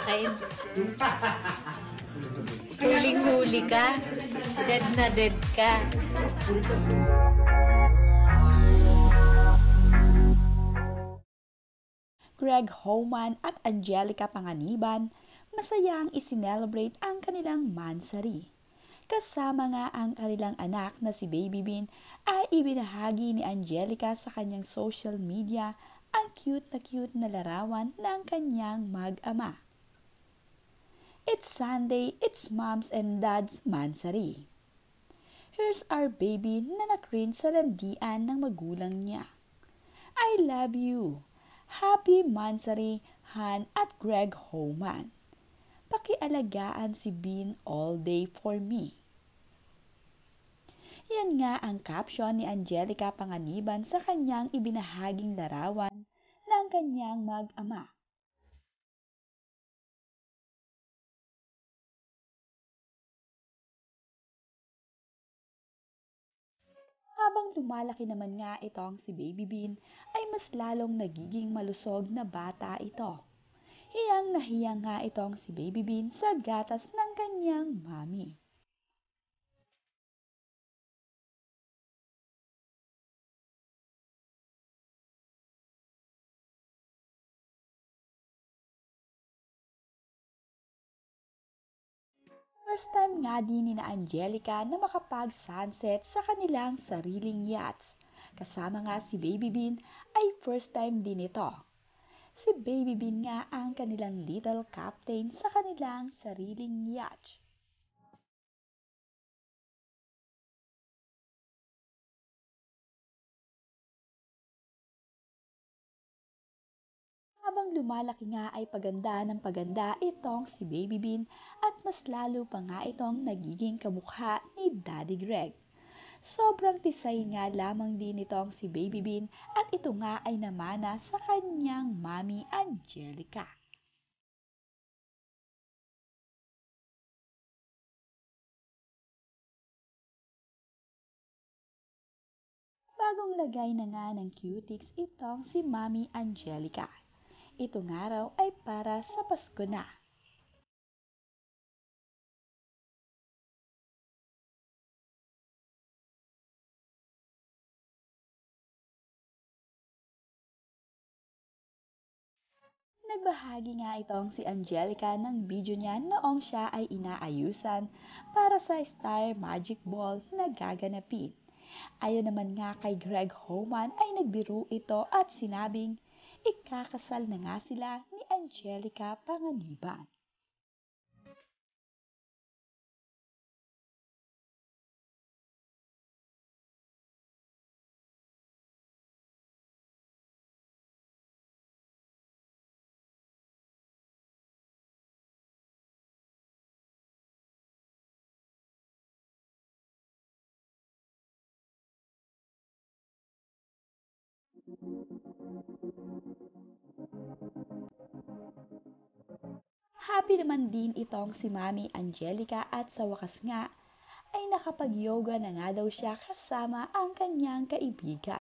akin. Huling-huli ka. Dead na dead ka. Greg Homan at Angelica Panganiban, masayang isinelebrate ang kanilang mansari. Kasama nga ang kanilang anak na si Baby Bean ay ibinahagi ni Angelica sa kanyang social media ang cute na larawan ng kanyang mag-ama. It's Sunday, it's Mom's and Dad's mansari. Here's our baby na nakrin sa landian ng magulang niya. I love you. Happy mansari, Han at Greg Homan. Pakialagaan si Bean all day for me. Yan nga ang caption ni Angelica Panganiban sa kanyang ibinahaging larawan ng kanyang mag-ama. Habang lumalaki naman nga itong si Baby Bean, ay mas lalong nagiging malusog na bata ito. Hiyang nahiyang nga itong si Baby Bean sa gatas ng kanyang mami. First time nga din ni na Angelica na makapag-sunset sa kanilang sariling yachts. Kasama nga si Baby Bean ay first time din ito. Si Baby Bean nga ang kanilang little captain sa kanilang sariling yacht. Habang lumalaki nga ay paganda ng paganda itong si Baby Bean at mas lalo pa nga itong nagiging kamukha ni Daddy Greg. Sobrang tisay nga lamang din itong si Baby Bean at ito nga ay namana sa kanyang mami Angelica. Bagong lagay na nga ng cutics itong si Mami Angelica. Ito nga raw ay para sa Pasko na. Nagbahagi nga itong si Angelica ng video niya noong siya ay inaayusan para sa Star Magic Ball na gaganapin. Ayon naman nga kay Greg Homan ay nagbiro ito at sinabing ikakasal na nga sila ni Angelica Panganiban. Happy naman din itong si Mami Angelica at sa wakas nga ay nakapag-yoga na nga daw siya kasama ang kanyang kaibigan.